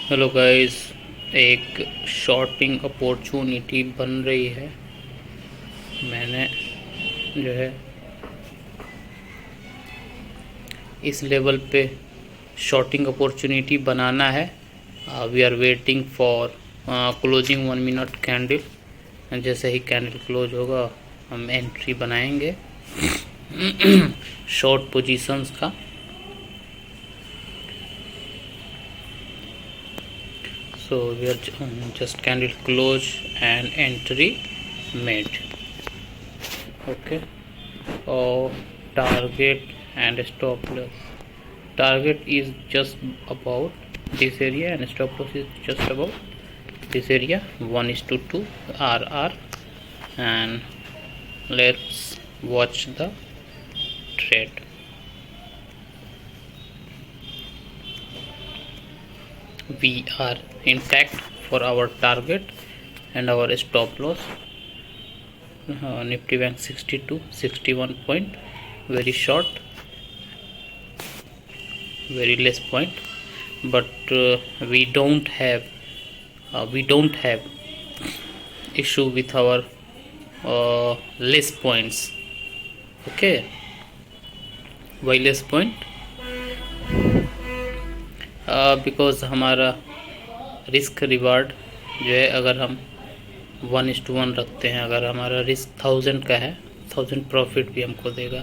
Hello guys. एक shorting opportunity बन रही है। मैंने जो है इस लेवल पे शॉर्टिंग अपॉर्चुनिटी बनाना है। We are waiting for closing 1 minute candle. जैसे ही कैंडल क्लोज होगा हम एंट्री बनाएंगे शॉर्ट पोजीशंस का। So we are just candle close and entry made. Okay. Or target and stop loss. Target is just about this area and stop loss is just about this area. 1:2 RR, and let's watch the trade. We are intact for our target and our stop loss. Nifty Bank 62 61 point, very short, very less point, but we don't have issue with our less points. Okay, why less point? Because हमारा risk reward जो है, अगर हम 1:1 रखते हैं, अगर हमारा risk 1000 का है, 1000 प्रॉफिट भी हमको देगा।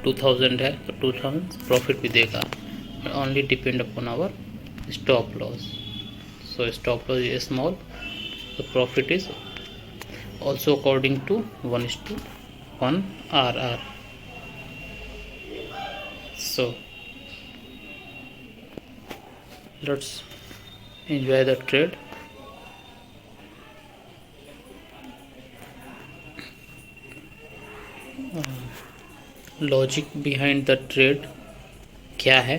2000 है तो 2000 प्रॉफिट भी देगा। Only depend upon our stop loss. So stop loss is small, the profit is also according to 1:1 RR. So let's enjoy the trade. Logic behind the trade क्या है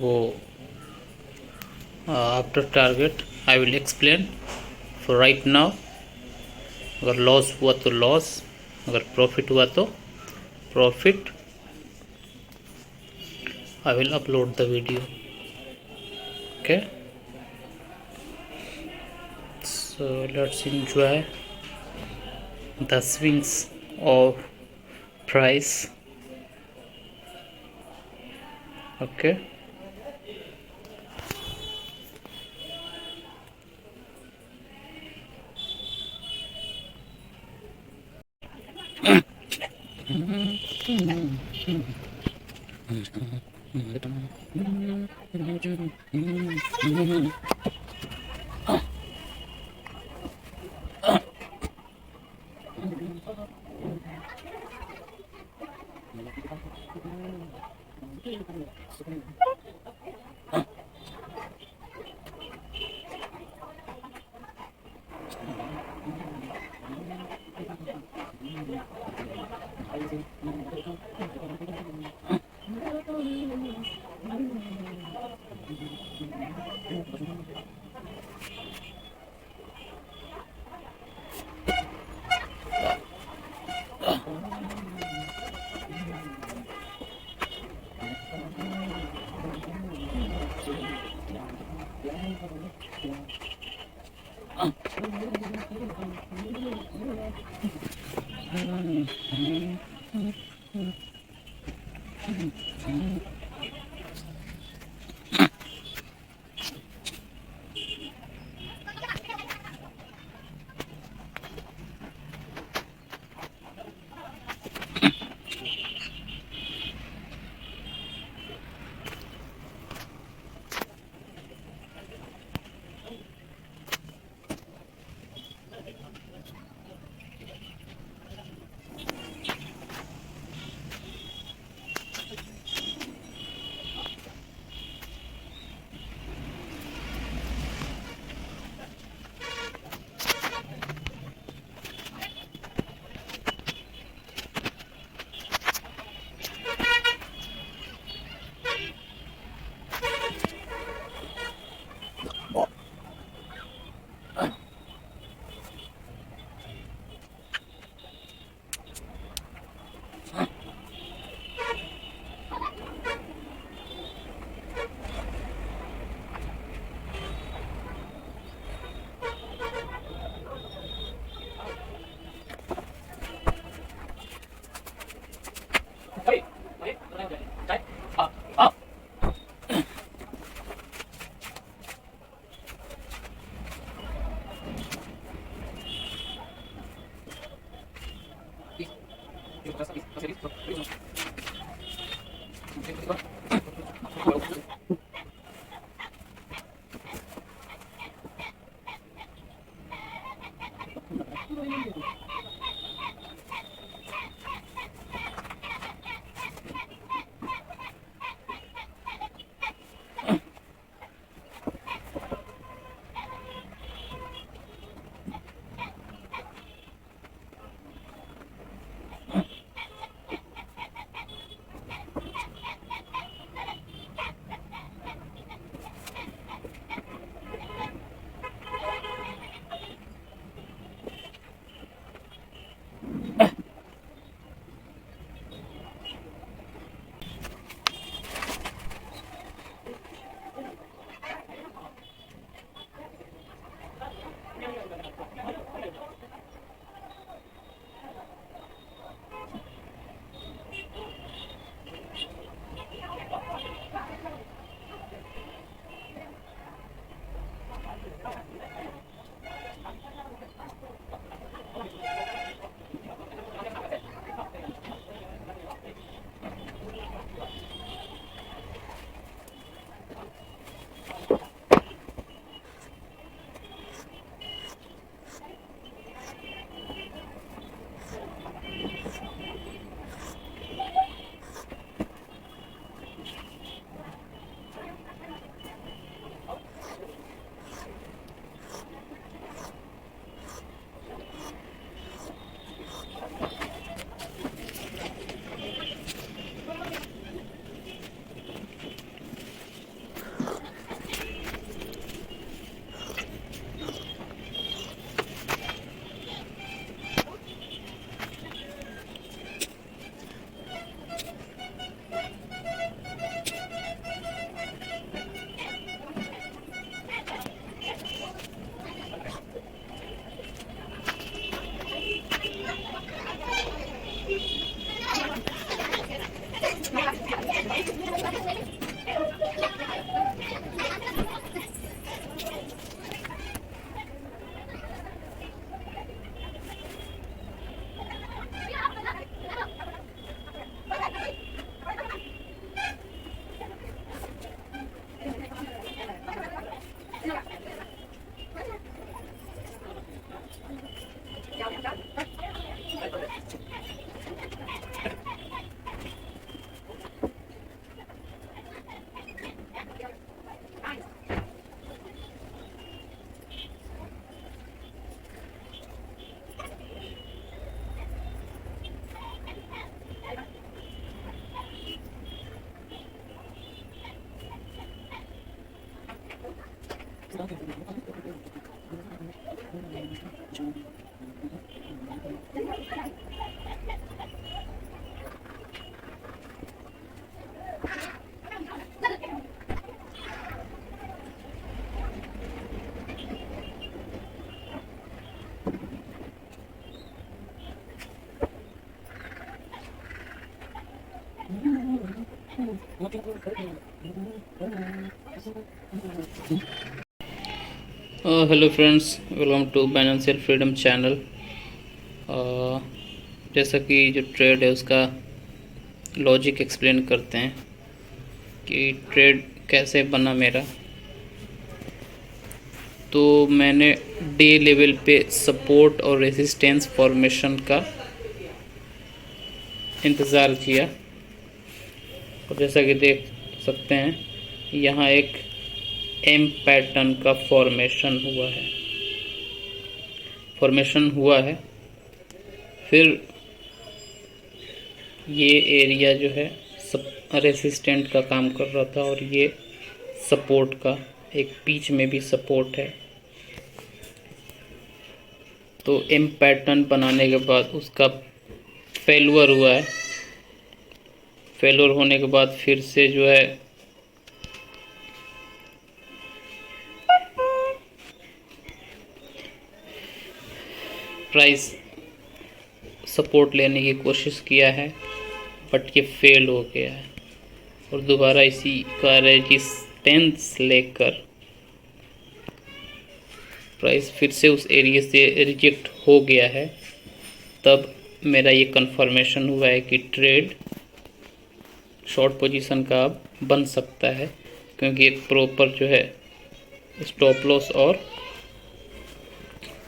वो after target I will explain. For right now, अगर loss हुआ तो loss, अगर profit हुआ तो profit, I will upload the video. Okay, so let's enjoy the swings of price. Okay. Hello friends, welcome to financial freedom channel. जैसा कि जो trade है उसका लॉजिक एक्सप्लेन करते हैं कि ट्रेड कैसे बना मेरा। तो मैंने डे लेवल पे सपोर्ट और रेजिस्टेंस फॉर्मेशन का इंतज़ार किया और जैसा कि देख सकते हैं यहाँ एक एम पैटर्न का फॉर्मेशन हुआ है। फिर ये एरिया जो है सब रेसिस्टेंट का काम कर रहा था और ये सपोर्ट का, एक बीच में भी सपोर्ट है। तो एम पैटर्न बनाने के बाद उसका फेलुअर हुआ है। फेलुअर होने के बाद फिर से जो है प्राइस सपोर्ट लेने की कोशिश किया है, बट ये फेल हो गया है और दोबारा इसी का रेजिस्टेंस लेकर प्राइस फिर से उस एरिया से रिजेक्ट हो गया है। तब मेरा ये कंफर्मेशन हुआ है कि ट्रेड शॉर्ट पोजीशन का अब बन सकता है, क्योंकि एक प्रॉपर जो है स्टॉप लॉस और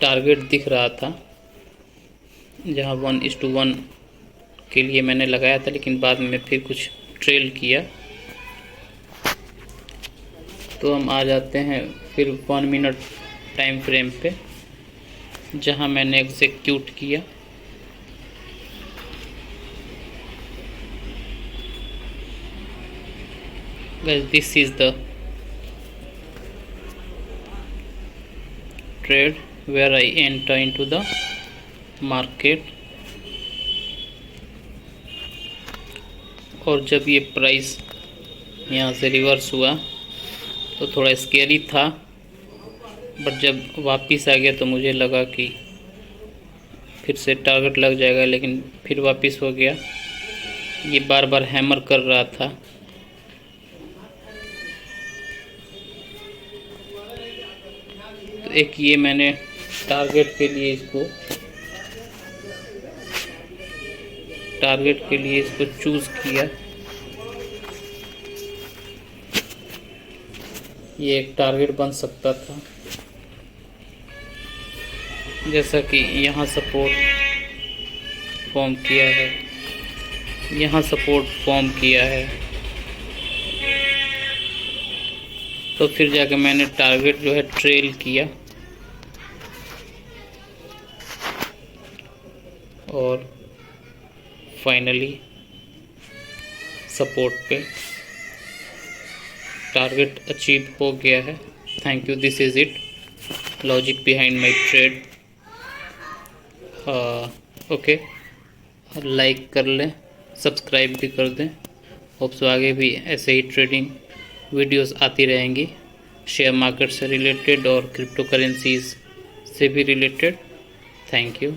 टारगेट दिख रहा था, जहां 1:1 के लिए मैंने लगाया था, लेकिन बाद में फिर कुछ ट्रेल किया। तो हम आ जाते हैं फिर 1 मिनट टाइम फ्रेम पे, जहां मैंने एग्जीक्यूट किया। Guys, this is the trade where I enter into the market। और जब ये प्राइस यहाँ से रिवर्स हुआ तो थोड़ा स्केरी था, बट जब वापस आ गया तो मुझे लगा कि फिर से टारगेट लग जाएगा, लेकिन फिर वापस हो गया। ये बार बार हैमर कर रहा था। तो एक ये मैंने टारगेट के लिए इसको चूज़ किया। ये एक टारगेट बन सकता था, जैसा कि यहाँ सपोर्ट फॉर्म किया है, यहाँ सपोर्ट फॉर्म किया है। तो फिर जाके मैंने टारगेट जो है ट्रेल किया और फाइनली सपोर्ट पे टारगेट अचीव हो गया है। Thank you, this is it, logic behind my trade. Okay, like कर लें, सब्सक्राइब भी कर दें। होप सो आगे भी ऐसे ही ट्रेडिंग वीडियोस आती रहेंगी, शेयर मार्केट से रिलेटेड और क्रिप्टो करेंसीज से भी रिलेटेड। Thank you.